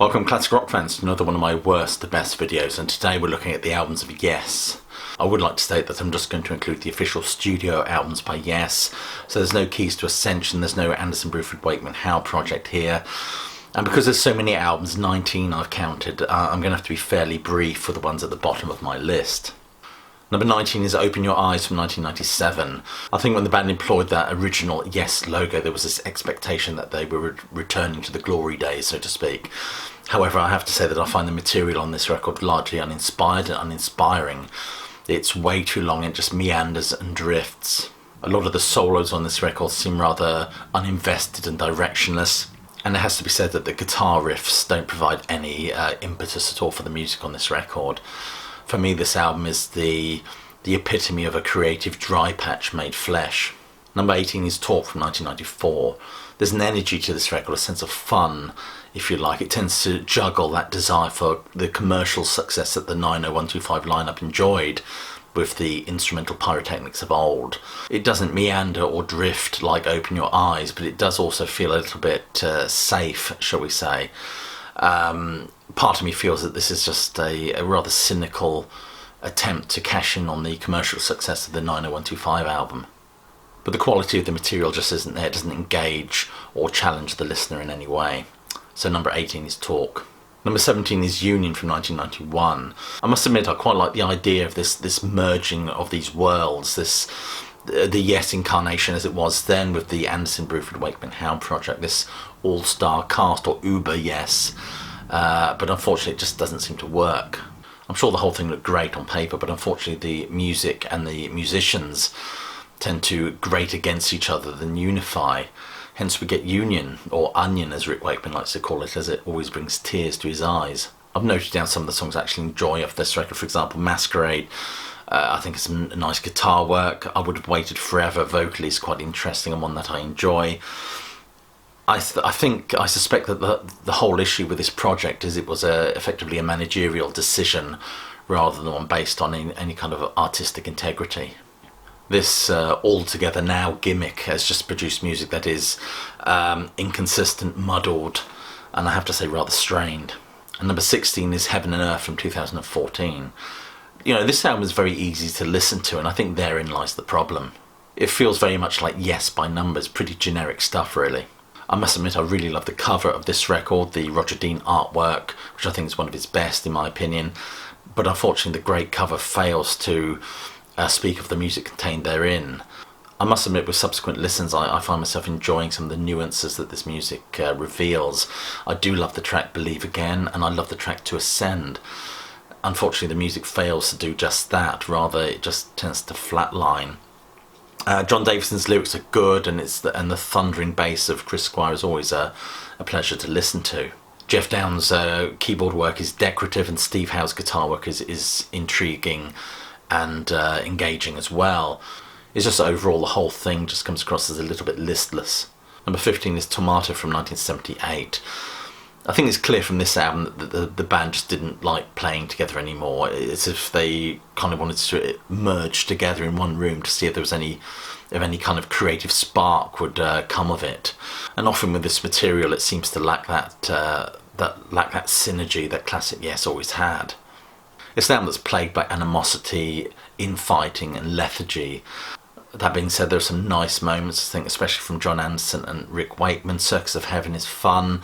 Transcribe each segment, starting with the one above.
Welcome classic rock fans to another one of my worst to best videos, and today we're looking at the albums of Yes. I would like to state that I'm just going to include the official studio albums by Yes, so there's no Keys to Ascension, there's no Anderson, Bruford, Wakeman, Howe project here. And because there's so many albums, 19 I've counted, I'm going to have to be fairly brief for the ones at the bottom of my list. Number 19 is Open Your Eyes from 1997. I think when the band employed that original Yes logo, there was this expectation that they were returning to the glory days, so to speak. However, I have to say that I find the material on this record largely uninspired and uninspiring. It's way too long, it just meanders and drifts. A lot of the solos on this record seem rather uninvested and directionless. And it has to be said that the guitar riffs don't provide any impetus at all for the music on this record. For me, this album is the epitome of a creative dry patch made flesh. Number 18 is Talk from 1994. There's an energy to this record, a sense of fun, if you like. It tends to juggle that desire for the commercial success that the 90125 lineup enjoyed with the instrumental pyrotechnics of old. It doesn't meander or drift like Open Your Eyes, but it does also feel a little bit safe, shall we say. Part of me feels that this is just a rather cynical attempt to cash in on the commercial success of the 90125 album. But the quality of the material just isn't there, it doesn't engage or challenge the listener in any way. So number 18 is Talk. Number 17 is Union from 1991. I must admit I quite like the idea of this merging of these worlds, the Yes incarnation as it was then with the Anderson, Bruford, Wakeman, Howe project, this all-star cast or uber Yes, but unfortunately it just doesn't seem to work. I'm sure the whole thing looked great on paper, but unfortunately the music and the musicians tend to grate against each other than unify. Hence we get Union, or Onion as Rick Wakeman likes to call it, as it always brings tears to his eyes. I've noted down some of the songs I actually enjoy off this record. For example, Masquerade, I think it's some nice guitar work. I Would Have Waited Forever vocally is quite interesting and one that I enjoy. I suspect that the whole issue with this project is it was effectively a managerial decision rather than one based on any kind of artistic integrity. This All Together Now gimmick has just produced music that is inconsistent, muddled, and I have to say rather strained. And number 16 is Heaven and Earth from 2014. You know, this album is very easy to listen to, and I think therein lies the problem. It feels very much like Yes by numbers, pretty generic stuff really. I must admit I really love the cover of this record, the Roger Dean artwork, which I think is one of his best in my opinion, but unfortunately the great cover fails to speak of the music contained therein. I must admit with subsequent listens I find myself enjoying some of the nuances that this music reveals. I do love the track Believe Again, and I love the track To Ascend. Unfortunately the music fails to do just that, rather it just tends to flatline. John Davison's lyrics are good, and the thundering bass of Chris Squire is always a pleasure to listen to. Jeff Downes' keyboard work is decorative, and Steve Howe's guitar work is intriguing and engaging as well. It's just overall the whole thing just comes across as a little bit listless. Number 15 is Tomato from 1978. I think it's clear from this album that the band just didn't like playing together anymore. It's as if they kind of wanted to merge together in one room to see if there was any kind of creative spark would come of it. And often with this material it seems to lack that synergy that classic Yes always had. It's an album that's plagued by animosity, infighting and lethargy. That being said, there are some nice moments, I think, especially from John Anderson and Rick Wakeman. Circus of Heaven is fun.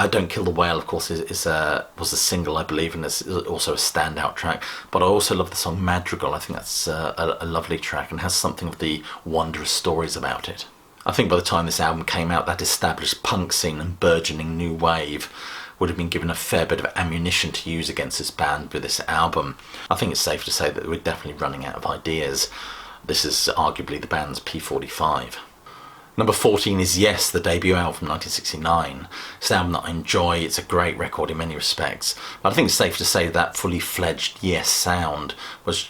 Don't Kill the Whale, of course, was a single, I believe, and it's also a standout track. But I also love the song Madrigal. I think that's a lovely track and has something of the wondrous stories about it. I think by the time this album came out, that established punk scene and burgeoning new wave would have been given a fair bit of ammunition to use against this band with this album. I think it's safe to say that we're definitely running out of ideas. This is arguably the band's P45. Number 14 is Yes, the debut album from 1969. It's an album that I enjoy, it's a great record in many respects, but I think it's safe to say that fully fledged Yes sound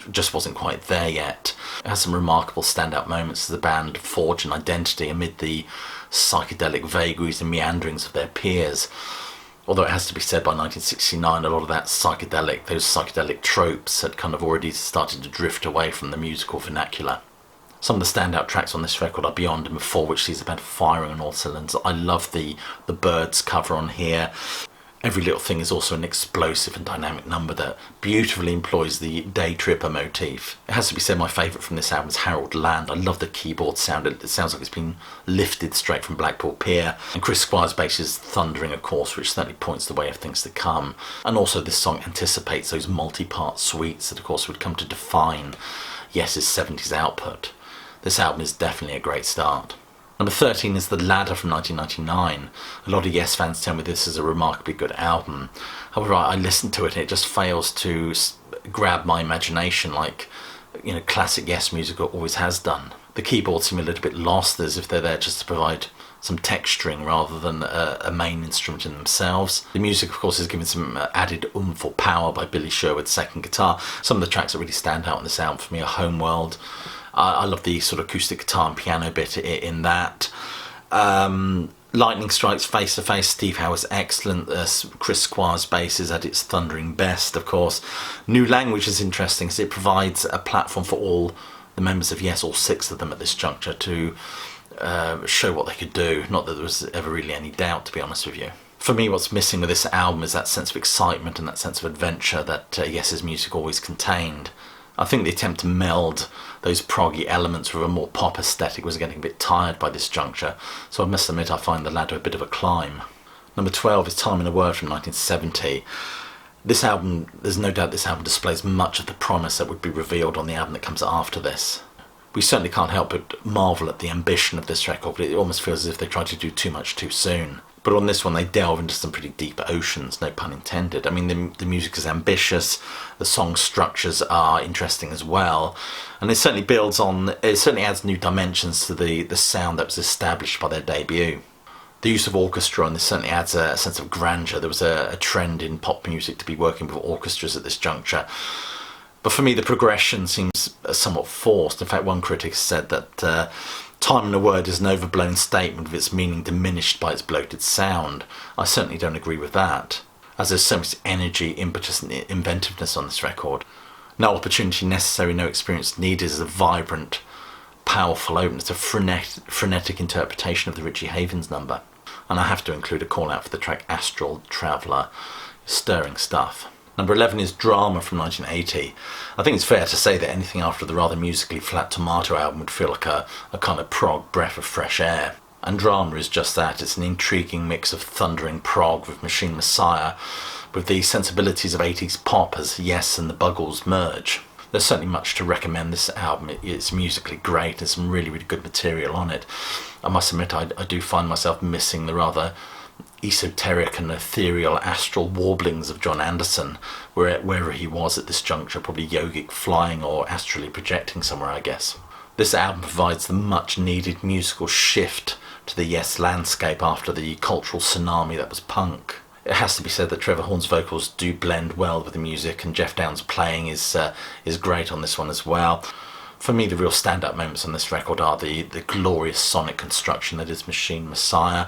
just wasn't quite there yet. It has some remarkable standout moments as the band forge an identity amid the psychedelic vagaries and meanderings of their peers. Although it has to be said, by 1969 a lot of those psychedelic tropes had kind of already started to drift away from the musical vernacular. Some of the standout tracks on this record are Beyond and Before, which sees the band firing on all cylinders. I love the Birds cover on here. Every Little Thing is also an explosive and dynamic number that beautifully employs the day tripper motif. It has to be said my favourite from this album is Harold Land. I love the keyboard sound. It sounds like it's been lifted straight from Blackpool Pier. And Chris Squire's bass is thundering, of course, which certainly points the way of things to come. And also this song anticipates those multi-part suites that, of course, would come to define Yes's 70s output. This album is definitely a great start. Number 13 is The Ladder from 1999. A lot of Yes fans tell me this is a remarkably good album. However, I listen to it and it just fails to grab my imagination like, classic Yes music always has done. The keyboards seem a little bit lost, as if they're there just to provide some texturing rather than a main instrument in themselves. The music, of course, is given some added oomph or power by Billy Sherwood's second guitar. Some of the tracks that really stand out on this album for me are Homeworld. I love the sort of acoustic guitar and piano bit in that. Lightning Strikes, Face to Face, Steve Howe is excellent. Chris Squire's bass is at its thundering best, of course. New Language is interesting because it provides a platform for all the members of Yes, all 6 of them at this juncture, to show what they could do. Not that there was ever really any doubt, to be honest with you. For me, what's missing with this album is that sense of excitement and that sense of adventure that Yes's music always contained. I think the attempt to meld those proggy elements with a more pop aesthetic was getting a bit tired by this juncture, so I must admit I find The Ladder a bit of a climb. Number 12 is Time in a Word from 1970. This album, there's no doubt this album displays much of the promise that would be revealed on the album that comes after this. We certainly can't help but marvel at the ambition of this record, but it almost feels as if they tried to do too much too soon. But on this one, they delve into some pretty deep oceans, no pun intended. I mean, the music is ambitious, the song structures are interesting as well, and it certainly adds new dimensions to the sound that was established by their debut. The use of orchestra on this certainly adds a sense of grandeur. There was a trend in pop music to be working with orchestras at this juncture. But for me, the progression seems somewhat forced. In fact, one critic said that Time in a Word is an overblown statement with its meaning diminished by its bloated sound. I certainly don't agree with that, as there's so much energy, impetus and inventiveness on this record. No opportunity necessary, no experience needed is a vibrant, powerful opener. It's a frenetic interpretation of the Richie Havens number. And I have to include a call out for the track Astral Traveller. Stirring stuff. Number 11 is Drama from 1980. I think it's fair to say that anything after the rather musically flat Tomato album would feel like a kind of prog breath of fresh air. And Drama is just that. It's an intriguing mix of thundering prog with Machine Messiah, with the sensibilities of 80s pop as Yes and the Buggles merge. There's certainly much to recommend this album. It's musically great. There's some really, really good material on it. I must admit, I do find myself missing the rather esoteric and ethereal astral warblings of John Anderson, wherever he was at this juncture, probably yogic flying or astrally projecting somewhere, I guess. This album provides the much needed musical shift to the Yes landscape after the cultural tsunami that was punk. It has to be said that Trevor Horn's vocals do blend well with the music, and Jeff Downes' playing is great on this one as well. For me, the real stand-up moments on this record are the glorious sonic construction that is Machine Messiah.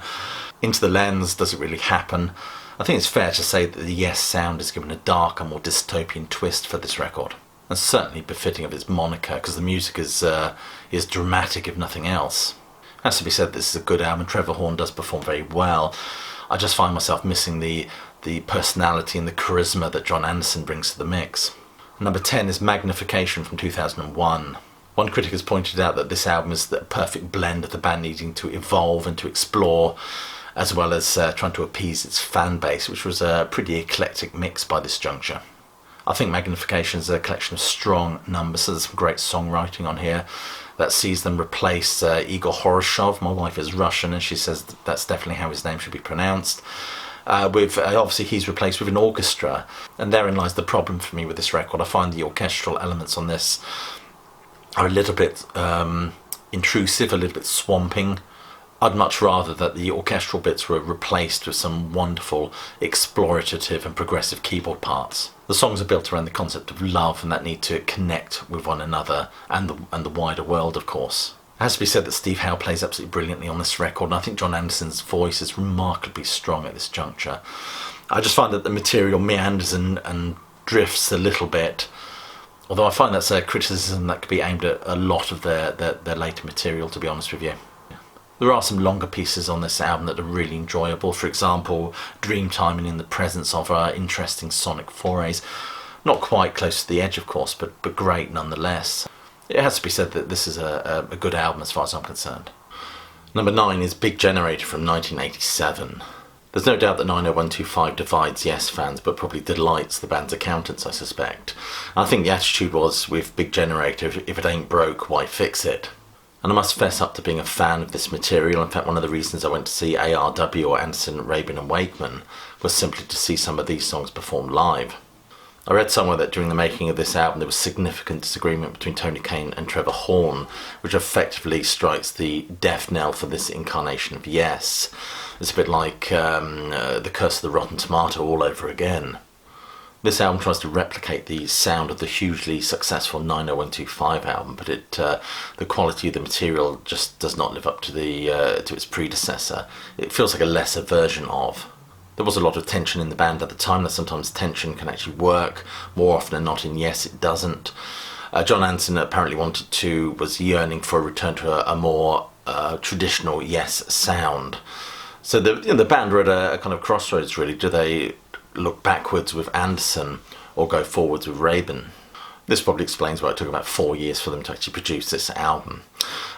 Into the Lens doesn't really happen. I think it's fair to say that the Yes sound is given a darker, more dystopian twist for this record, and certainly befitting of its moniker, because the music is dramatic if nothing else. It has to be said this is a good album. Trevor Horn does perform very well. I just find myself missing the personality and the charisma that John Anderson brings to the mix. Number 10 is Magnification from 2001. One critic has pointed out that this album is the perfect blend of the band needing to evolve and to explore, as well as trying to appease its fan base, which was a pretty eclectic mix by this juncture. I think Magnification is a collection of strong numbers, so there's some great songwriting on here that sees them replace Igor Horoshov. My wife is Russian and she says that's definitely how his name should be pronounced. Obviously he's replaced with an orchestra, and therein lies the problem for me with this record. I find the orchestral elements on this are a little bit intrusive, a little bit swamping. I'd much rather that the orchestral bits were replaced with some wonderful explorative and progressive keyboard parts. The songs are built around the concept of love and that need to connect with one another and the wider world, of course. It has to be said that Steve Howe plays absolutely brilliantly on this record, and I think John Anderson's voice is remarkably strong at this juncture. I just find that the material meanders and drifts a little bit, although I find that's a criticism that could be aimed at a lot of their later material, to be honest with you. There are some longer pieces on this album that are really enjoyable. For example, Dreamtime and In the Presence of interesting sonic forays. Not quite close to the edge, of course, but great nonetheless. It has to be said that this is a good album as far as I'm concerned. Number 9 is Big Generator from 1987. There's no doubt that 90125 divides Yes fans, but probably delights the band's accountants, I suspect. I think the attitude was, with Big Generator, if it ain't broke, why fix it? And I must fess up to being a fan of this material. In fact, one of the reasons I went to see ARW or Anderson, Rabin and Wakeman was simply to see some of these songs performed live. I read somewhere that during the making of this album there was significant disagreement between Tony Kaye and Trevor Horn, which effectively strikes the death knell for this incarnation of Yes. It's a bit like The Curse of the Rotten Tomato all over again. This album tries to replicate the sound of the hugely successful 90125 album, but the quality of the material just does not live up to its predecessor. It feels like a lesser version of. There was a lot of tension in the band at the time. That sometimes tension can actually work. More often than not in Yes, it doesn't. John Anderson apparently was yearning for a return to a more traditional Yes sound. So the band were at a kind of crossroads, really. Do they look backwards with Anderson or go forwards with Rabin? This probably explains why it took about 4 years for them to actually produce this album.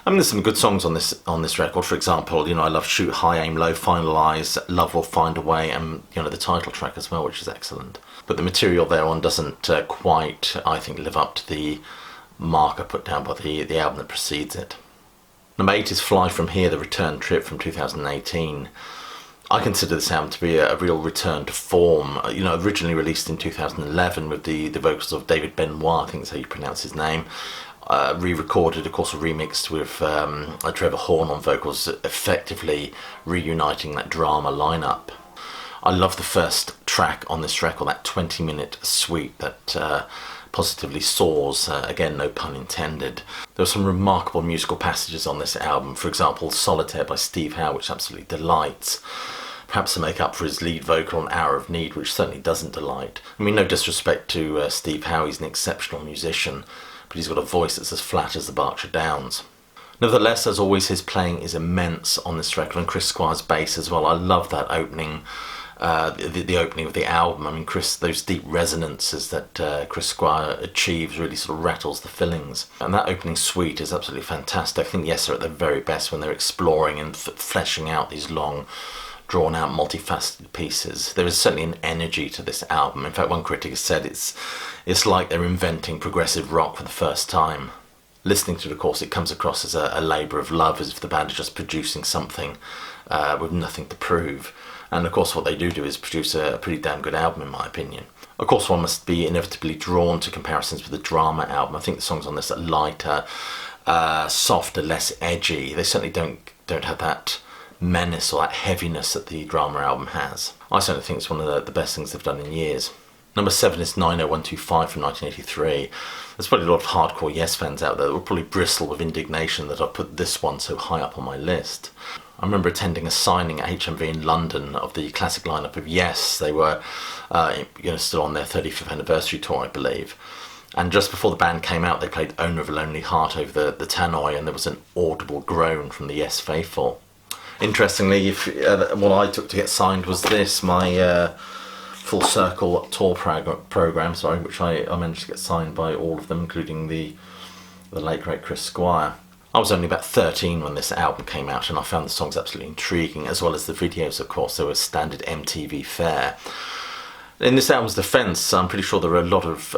I mean, there's some good songs on this record. For example, I love Shoot High, Aim Low, Finalise, Love Will Find a Way, and the title track as well, which is excellent. But the material thereon doesn't quite, I think, live up to the marker put down by the album that precedes it. Number 8 is Fly From Here, the return trip from 2018. I consider this album to be a real return to form. Originally released in 2011 with the vocals of David Benoit, I think is how you pronounce his name. Re-recorded, of course, remixed with Trevor Horn on vocals, effectively reuniting that drama lineup. I love the first track on this record, that 20-minute suite that positively soars, again, no pun intended. There are some remarkable musical passages on this album. For example, Solitaire by Steve Howe, which absolutely delights. Perhaps to make up for his lead vocal on Hour of Need, which certainly doesn't delight. I mean, no disrespect to Steve Howe, he's an exceptional musician, but he's got a voice that's as flat as the Berkshire Downs. Nevertheless, as always, his playing is immense on this record, and Chris Squire's bass as well. I love that opening, the opening of the album. I mean, those deep resonances that Chris Squire achieves really sort of rattles the fillings. And that opening suite is absolutely fantastic. I think Yes are at their very best when they're exploring and fleshing out these long, drawn-out, multifaceted pieces. There is certainly an energy to this album. In fact, one critic has said it's like they're inventing progressive rock for the first time. Listening to it, of course, it comes across as a labour of love, as if the band are just producing something with nothing to prove. And of course what they do is produce a pretty damn good album, in my opinion. Of course one must be inevitably drawn to comparisons with the Drama album. I think the songs on this are lighter, softer, less edgy. They certainly don't have that menace or that heaviness that the Drama album has. I certainly think it's one of the best things they've done in years. Number 7 is 90125 from 1983. There's probably a lot of hardcore Yes fans out there that will probably bristle with indignation that I put this one so high up on my list. I remember attending a signing at HMV in London of the classic lineup of Yes. They were still on their 35th anniversary tour, I believe. And just before the band came out, they played Owner of a Lonely Heart over the tannoy, and there was an audible groan from the Yes faithful. Interestingly, what I took to get signed was this, my Full Circle tour program, which I managed to get signed by all of them, including the late great Chris Squire. I was only about 13 when this album came out, and I found the songs absolutely intriguing, as well as the videos, of course. They were standard MTV fare. In this album's defence, I'm pretty sure there are a lot of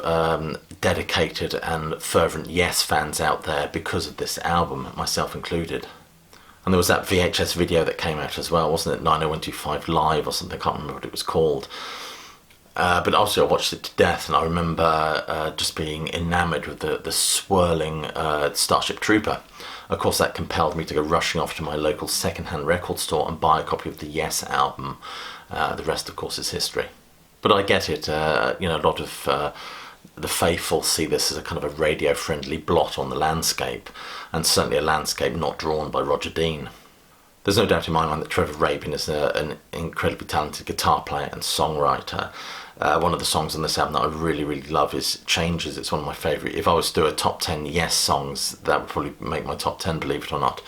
dedicated and fervent Yes fans out there because of this album, myself included. And there was that VHS video that came out as well, wasn't it? 90125 Live or something, I can't remember what it was called. But obviously I watched it to death, and I remember just being enamoured with the swirling Starship Trooper. Of course, that compelled me to go rushing off to my local second-hand record store and buy a copy of the Yes album. The rest, of course, is history. But I get it. A lot of the faithful see this as a kind of a radio-friendly blot on the landscape, and certainly a landscape not drawn by Roger Dean. There's no doubt in my mind that Trevor Rabin is an incredibly talented guitar player and songwriter. One of the songs on this album that I really, really love is Changes. It's one of my favourite. If I was to do a top 10 Yes songs, that would probably make my top 10, believe it or not.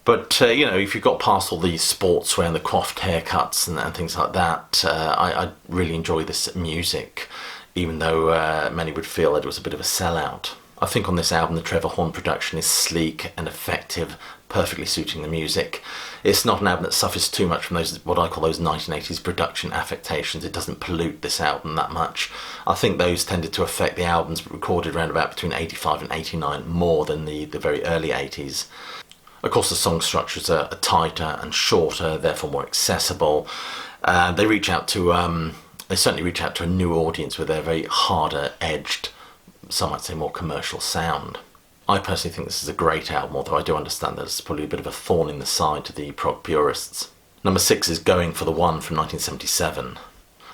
But, you know, if you've got past all the sportswear and the coiffed haircuts and things like that, I really enjoy this music, even though many would feel that it was a bit of a sellout. I think on this album the Trevor Horn production is sleek and effective, perfectly suiting the music. It's not an album that suffers too much from those, what I call those 1980s production affectations. It doesn't pollute this album that much. I think those tended to affect the albums recorded around about between 85 and 89 more than the very early 80s. Of course, the song structures are tighter and shorter, therefore more accessible. They certainly reach out to a new audience with their very harder edged, some might say more commercial sound. I personally think this is a great album, although I do understand that it's probably a bit of a thorn in the side to the prog purists. Number 6 is Going for the One from 1977.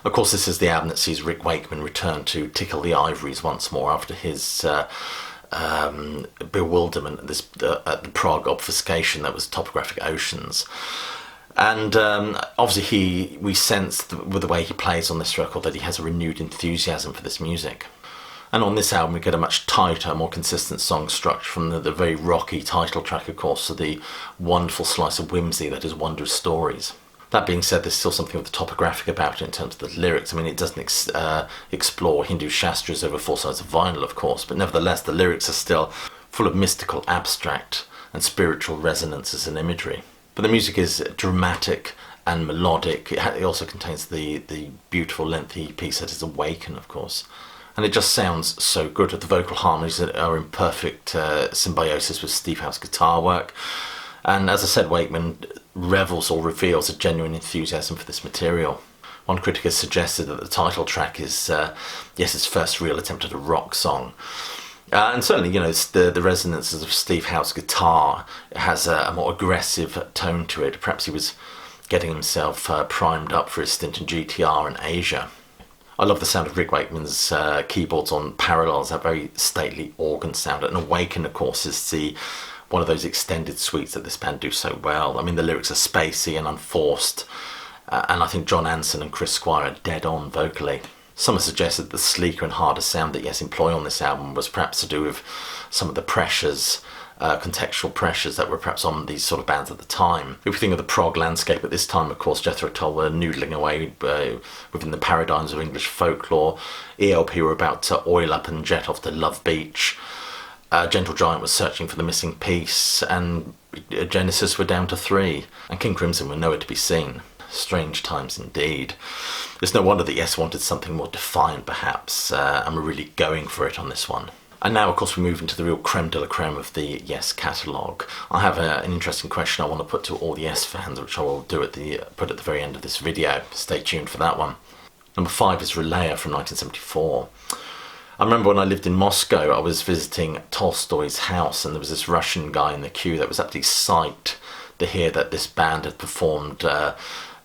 Of course, this is the album that sees Rick Wakeman return to tickle the ivories once more after his bewilderment at the prog obfuscation that was Topographic Oceans. And obviously we sense with the way he plays on this record that he has a renewed enthusiasm for this music. And on this album we get a much tighter, more consistent song structure, from the very rocky title track, of course, to the wonderful slice of whimsy that is Wondrous Stories. That being said, there's still something of the Topographic about it in terms of the lyrics. I mean, it doesn't explore Hindu Shastras over 4 sides of vinyl, of course, but nevertheless the lyrics are still full of mystical, abstract and spiritual resonances and imagery. But the music is dramatic and melodic. It also contains the beautiful lengthy piece that is Awaken, of course. And it just sounds so good. The vocal harmonies are in perfect symbiosis with Steve Howe's guitar work. And as I said, Wakeman revels or reveals a genuine enthusiasm for this material. One critic has suggested that the title track is, his first real attempt at a rock song. And certainly, you know, the resonances of Steve Howe's guitar has a more aggressive tone to it. Perhaps he was getting himself primed up for his stint in GTR in Asia. I love the sound of Rick Wakeman's keyboards on Parallels, that very stately organ sound. And Awaken, of course, is one of those extended suites that this band do so well. I mean, the lyrics are spacey and unforced, and I think John Anson and Chris Squire are dead on vocally. Some have suggested the sleeker and harder sound that Yes employ on this album was perhaps to do with some of the pressures, contextual pressures that were perhaps on these sort of bands at the time. If we think of the prog landscape at this time, of course, Jethro Tull were noodling away within the paradigms of English folklore. ELP were about to oil up and jet off to Love Beach. Gentle Giant was searching for the missing piece, and Genesis were down to 3, and King Crimson were nowhere to be seen. Strange times indeed. It's no wonder that Yes wanted something more defiant, perhaps, and were really going for it on this one. And now, of course, we move into the real creme de la creme of the Yes catalogue. I have an interesting question I want to put to all the Yes fans, which I will put at the very end of this video. Stay tuned for that one. Number 5 is Relaya from 1974. I remember when I lived in Moscow, I was visiting Tolstoy's house, and there was this Russian guy in the queue that was absolutely psyched to hear that this band had performed a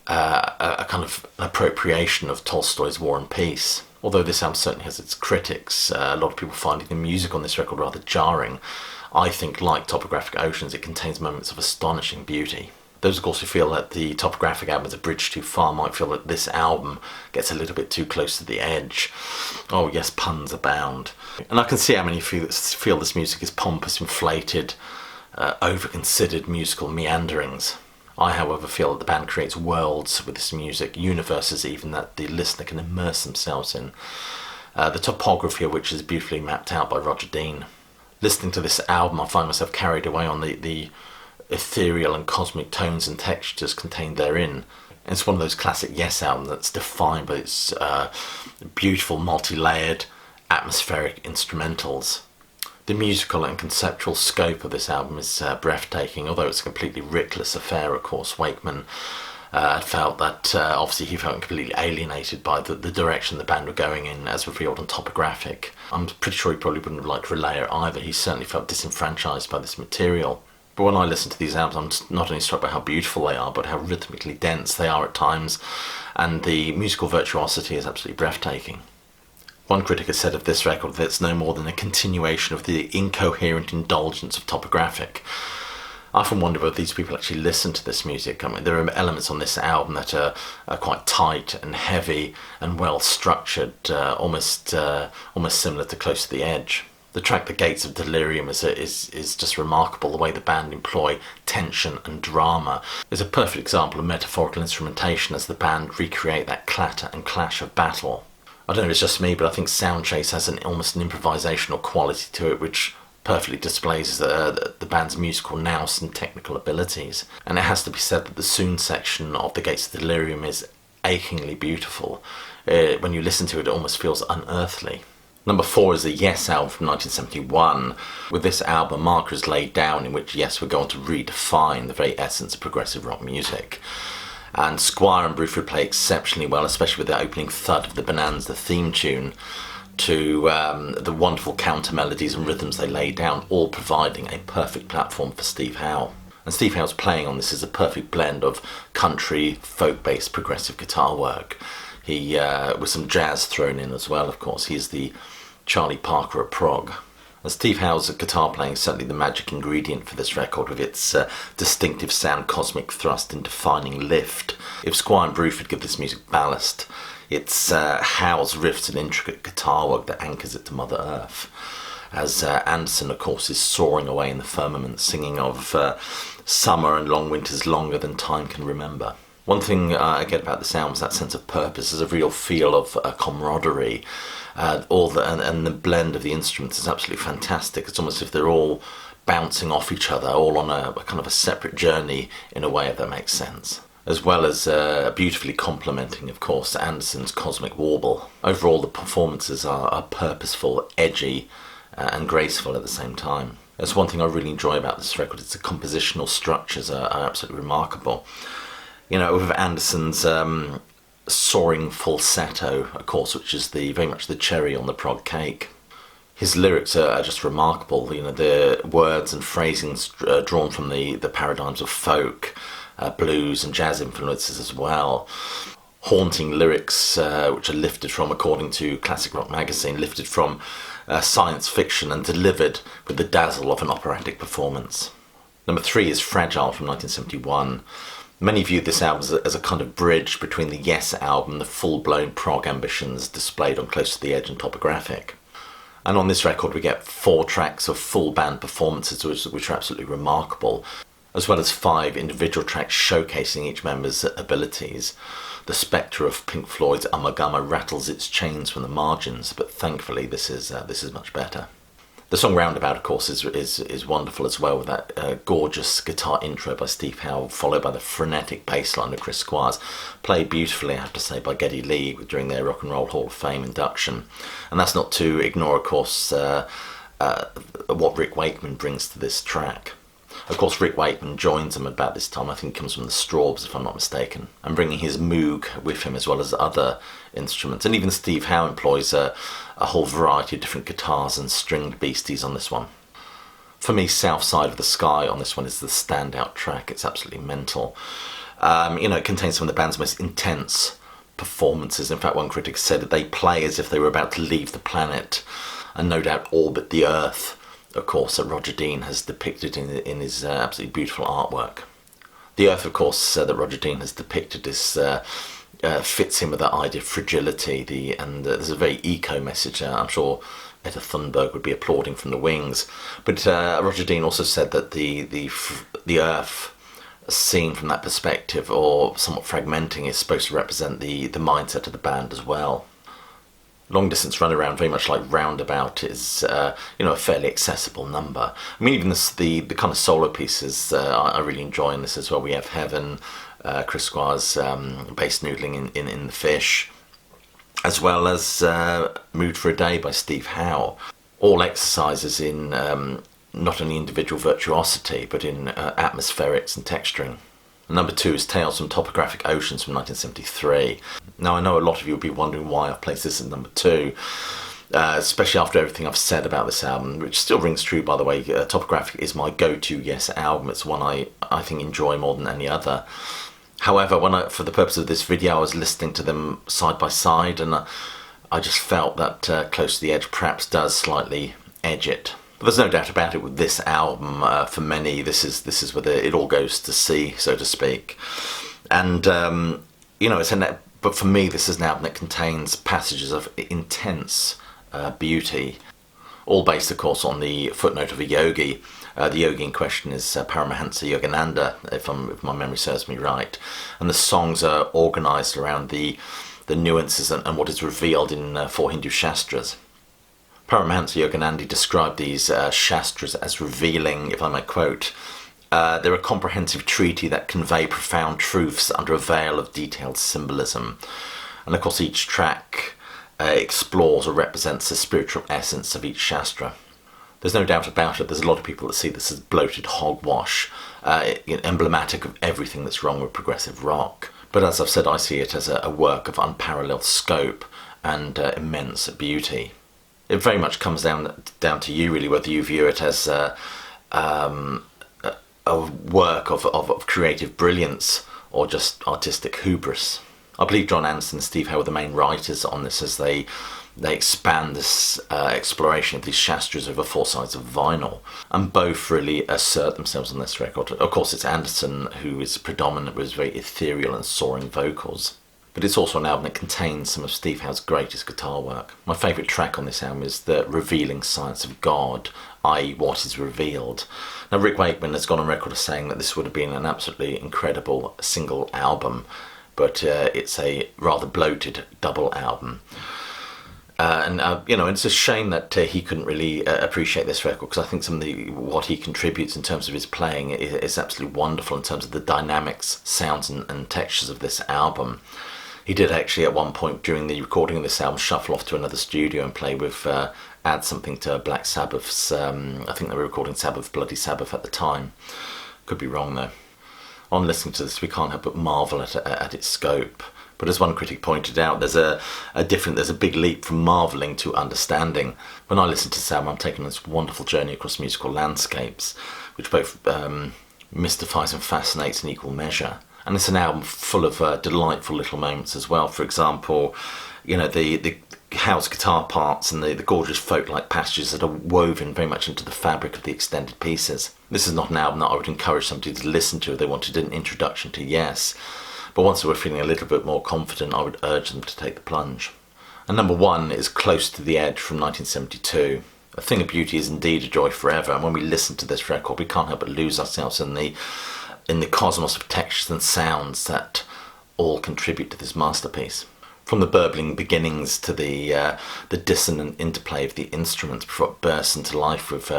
kind of appropriation of Tolstoy's War and Peace. Although this album certainly has its critics, a lot of people finding the music on this record rather jarring. I think, like Topographic Oceans, it contains moments of astonishing beauty. Those, of course, who feel that the Topographic album is a bridge too far might feel that this album gets a little bit too close to the edge. Oh yes, puns abound. And I can see how many feel this music is pompous, inflated, over-considered musical meanderings. I, however, feel that the band creates worlds with this music, universes even, that the listener can immerse themselves in. The topography of which is beautifully mapped out by Roger Dean. Listening to this album, I find myself carried away on the ethereal and cosmic tones and textures contained therein. And it's one of those classic Yes albums that's defined by its beautiful, multi-layered, atmospheric instrumentals. The musical and conceptual scope of this album is breathtaking, although it's a completely rickless affair, of course. Wakeman felt that, obviously he felt completely alienated by the direction the band were going in, as revealed on Topographic. I'm pretty sure he probably wouldn't have liked Relaya either. He certainly felt disenfranchised by this material. But when I listen to these albums, I'm not only struck by how beautiful they are, but how rhythmically dense they are at times, and the musical virtuosity is absolutely breathtaking. One critic has said of this record that it's no more than a continuation of the incoherent indulgence of Topographic. I often wonder whether these people actually listen to this music. I mean, there are elements on this album that are quite tight and heavy and well structured, almost similar to Close to the Edge. The track The Gates of Delirium is just remarkable. The way the band employ tension and drama is a perfect example of metaphorical instrumentation as the band recreate that clatter and clash of battle. I don't know if it's just me, but I think Sound Chase has almost an improvisational quality to it which perfectly displays the band's musical nous and technical abilities. And it has to be said that the Soon section of The Gates of Delirium is achingly beautiful. When you listen to it, it almost feels unearthly. Number 4 is the Yes album from 1971. With this album, a marker is laid down in which Yes were going to redefine the very essence of progressive rock music. And Squire and Bruford play exceptionally well, especially with the opening thud of the Bonanza theme tune, to the wonderful counter melodies and rhythms they lay down, all providing a perfect platform for Steve Howe. And Steve Howe's playing on this is a perfect blend of country, folk-based progressive guitar work. He, with some jazz thrown in as well, of course. He is the Charlie Parker of prog. And Steve Howe's guitar playing is certainly the magic ingredient for this record, with its distinctive sound, cosmic thrust and defining lift. If Squire and Bruford give this music ballast, it's Howe's riffs and intricate guitar work that anchors it to Mother Earth. As Anderson, of course, is soaring away in the firmament, singing of summer and long winters longer than time can remember. One thing I get about this album is that sense of purpose. There's a real feel of camaraderie. And the blend of the instruments is absolutely fantastic. It's almost as if they're all bouncing off each other, all on a kind of a separate journey in a way, if that makes sense. As well as beautifully complementing, of course, Anderson's cosmic warble. Overall, the performances are purposeful, edgy, and graceful at the same time. That's one thing I really enjoy about this record. It's the compositional structures are absolutely remarkable. You know, with Anderson's soaring falsetto, of course, which is very much the cherry on the prog cake. His lyrics are just remarkable. You know, the words and phrasings drawn from the paradigms of folk, blues and jazz influences as well. Haunting lyrics which are lifted from, according to Classic Rock magazine, lifted from science fiction and delivered with the dazzle of an operatic performance. Number 3 is Fragile from 1971. Many view this album as a kind of bridge between the Yes album and the full-blown prog ambitions displayed on Close to the Edge and Topographic. And on this record we get 4 tracks of full band performances which are absolutely remarkable, as well as 5 individual tracks showcasing each member's abilities. The spectre of Pink Floyd's Ummagumma rattles its chains from the margins, but thankfully this is much better. The song Roundabout, of course, is wonderful as well, with that gorgeous guitar intro by Steve Howe, followed by the frenetic bass line of Chris Squires, played beautifully, I have to say, by Geddy Lee during their Rock and Roll Hall of Fame induction. And that's not to ignore, of course, what Rick Wakeman brings to this track. Of course, Rick Wakeman joins them about this time. I think he comes from the Strawbs, if I'm not mistaken, and bringing his Moog with him as well as other instruments. And even Steve Howe employs a whole variety of different guitars and stringed beasties on this one. For me, South Side of the Sky on this one is the standout track. It's absolutely mental. It contains some of the band's most intense performances. In fact, one critic said that they play as if they were about to leave the planet and no doubt orbit the Earth, of course, that Roger Dean has depicted in his absolutely beautiful artwork. The Earth, of course, that Roger Dean has depicted fits in with that idea of fragility, and there's a very eco message there. I'm sure Etta Thunberg would be applauding from the wings. But Roger Dean also said that the Earth, seen from that perspective, or somewhat fragmenting, is supposed to represent the mindset of the band as well. Long Distance Runaround, very much like Roundabout, is a fairly accessible number. I mean, even the kind of solo pieces I really enjoy in this as well. We have Heaven, Chris Squire's bass noodling in The Fish, as well as Mood for a Day by Steve Howe. All exercises in not only individual virtuosity, but in atmospherics and texturing. Number 2 is Tales from Topographic Oceans from 1973. Now, I know a lot of you will be wondering why I've placed this at number 2, especially after everything I've said about this album, which still rings true, by the way. Topographic is my go-to Yes album. It's one I think enjoy more than any other. However, for the purpose of this video, I was listening to them side by side, and I just felt that Close to the Edge perhaps does slightly edge it. But there's no doubt about it with this album. For many, this is where it all goes to see, so to speak. And but for me, this is an album that contains passages of intense beauty. all based, of course, on the footnote of a yogi. The yogi in question is Paramahansa Yogananda, if my memory serves me right. And the songs are organised around the nuances and what is revealed in 4 Hindu Shastras. Paramahansa Yogananda described these Shastras as revealing, if I may quote, they're a comprehensive treaty that convey profound truths under a veil of detailed symbolism. And of course each track explores or represents the spiritual essence of each Shastra. There's no doubt about it, there's a lot of people that see this as bloated hogwash, emblematic of everything that's wrong with progressive rock. But as I've said, I see it as a work of unparalleled scope and immense beauty. It very much comes down to you, really, whether you view it as a work of creative brilliance or just artistic hubris. I believe John Anderson and Steve Howe are the main writers on this as they expand this exploration of these Shastras over 4 sides of vinyl, and both really assert themselves on this record. Of course, it's Anderson who is predominant with his very ethereal and soaring vocals, but it's also an album that contains some of Steve Howe's greatest guitar work. My favourite track on this album is the revealing science of God, i.e. what is revealed. Now, Rick Wakeman has gone on record as saying that this would have been an absolutely incredible single album, but it's a rather bloated double album. It's a shame that he couldn't really appreciate this record, because I think what he contributes in terms of his playing is absolutely wonderful in terms of the dynamics, sounds and textures of this album. He did actually at one point during the recording of this album shuffle off to another studio and play with, add something to Black Sabbath's, I think they were recording Sabbath, Bloody Sabbath at the time. Could be wrong though. On listening to this, we can't help but marvel at its scope. But as one critic pointed out, there's a big leap from marvelling to understanding. When I listen to this album, I'm taking this wonderful journey across musical landscapes, which both mystifies and fascinates in equal measure. And it's an album full of delightful little moments as well. For example, the house guitar parts and the gorgeous folk-like passages that are woven very much into the fabric of the extended pieces. This is not an album that I would encourage somebody to listen to if they wanted an introduction to Yes. But once they were feeling a little bit more confident, I would urge them to take the plunge. And number 1 is Close to the Edge from 1972. A Thing of Beauty is indeed a joy forever, and when we listen to this record, we can't help but lose ourselves in the cosmos of textures and sounds that all contribute to this masterpiece. From the burbling beginnings to the dissonant interplay of the instruments before it bursts into life with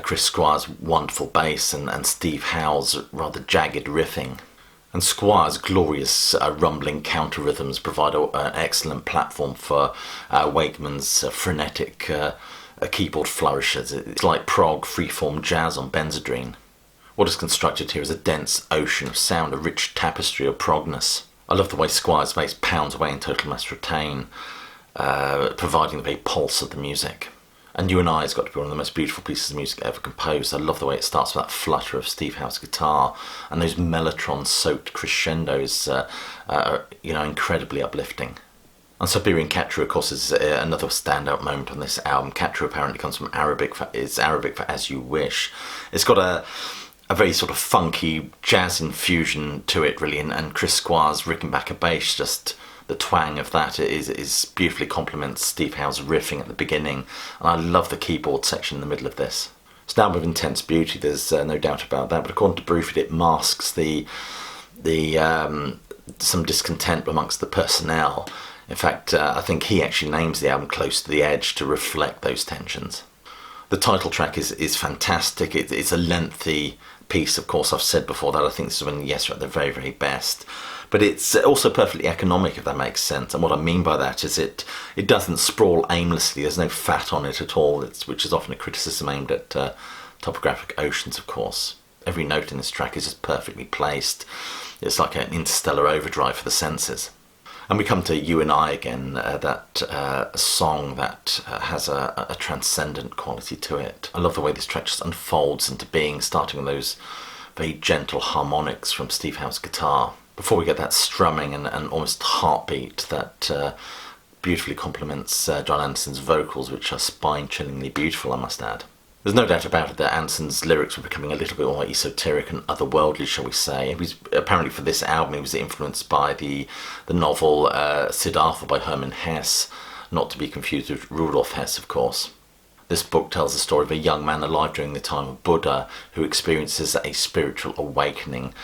Chris Squire's wonderful bass and Steve Howe's rather jagged riffing. And Squire's glorious rumbling counter rhythms provide an excellent platform for Wakeman's frenetic keyboard flourishes. It's like prog freeform jazz on Benzedrine. What is constructed here is a dense ocean of sound, a rich tapestry of progness. I love the way Squire's bass pounds away in total mass retain, providing the very pulse of the music. And You and I has got to be one of the most beautiful pieces of music ever composed. I love the way it starts with that flutter of Steve Howe's guitar, and those mellotron-soaked crescendos are incredibly uplifting. And Siberian Katra, of course, is another standout moment on this album. Katra apparently comes from Arabic for As You Wish. It's got a very sort of funky jazz infusion to it, really, and Chris Squire's Rickenbacker bass, just the twang of that is beautifully complements Steve Howe's riffing at the beginning, and I love the keyboard section in the middle of this. It's an album of intense beauty, there's no doubt about that, but according to Bruford, it masks some discontent amongst the personnel. In fact, I think he actually names the album Close to the Edge to reflect those tensions. The title track is fantastic. It's a lengthy piece, of course. I've said before that I think this is when Yes are at their very, very best. But it's also perfectly economic, if that makes sense. And what I mean by that is it doesn't sprawl aimlessly. There's no fat on it at all, which is often a criticism aimed at Topographic Oceans, of course. Every note in this track is just perfectly placed. It's like an interstellar overdrive for the senses. And we come to You and I again, that song that has a transcendent quality to it. I love the way this track just unfolds into being, starting with those very gentle harmonics from Steve Howe's guitar, before we get that strumming and almost heartbeat that beautifully complements John Anderson's vocals, which are spine-chillingly beautiful, I must add. There's no doubt about it that Anderson's lyrics were becoming a little bit more esoteric and otherworldly, shall we say. He was, apparently for this album, he was influenced by the novel Siddhartha by Hermann Hesse, not to be confused with Rudolf Hess, of course. This book tells the story of a young man alive during the time of Buddha who experiences a spiritual awakening.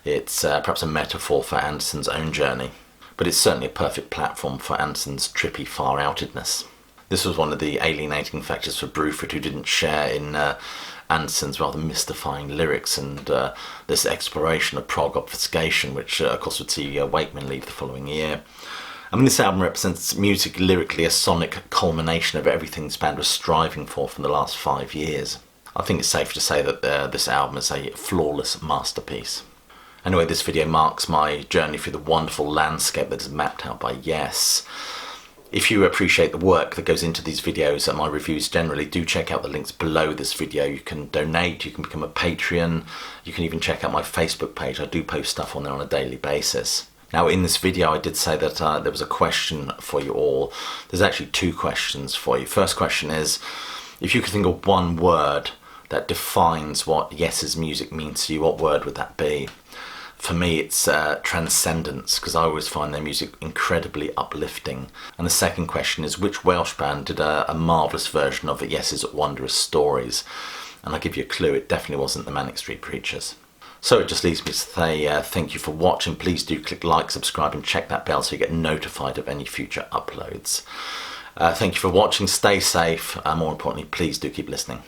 It's perhaps a metaphor for Anderson's own journey, but it's certainly a perfect platform for Anderson's trippy far-outedness. This was one of the alienating factors for Bruford, who didn't share in Anderson's rather mystifying lyrics and this exploration of prog obfuscation, which of course would see Wakeman leave the following year. I mean, this album represents music lyrically a sonic culmination of everything this band was striving for the last 5 years. I think it's safe to say that this album is a flawless masterpiece. Anyway, this video marks my journey through the wonderful landscape that is mapped out by Yes. If you appreciate the work that goes into these videos and my reviews generally, do check out the links below this video. You can donate, you can become a Patreon, you can even check out my Facebook page. I do post stuff on there on a daily basis. Now, in this video I did say that there was a question for you all. There's actually 2 questions for you. First question is, if you could think of one word that defines what Yes's music means to you, what word would that be? For me, it's transcendence, because I always find their music incredibly uplifting. And the second question is, which Welsh band did a marvellous version of Yes's Wondrous Stories? And I'll give you a clue, it definitely wasn't the Manic Street Preachers. So it just leaves me to say thank you for watching. Please do click like, subscribe and check that bell so you get notified of any future uploads. Thank you for watching, stay safe, and more importantly, please do keep listening.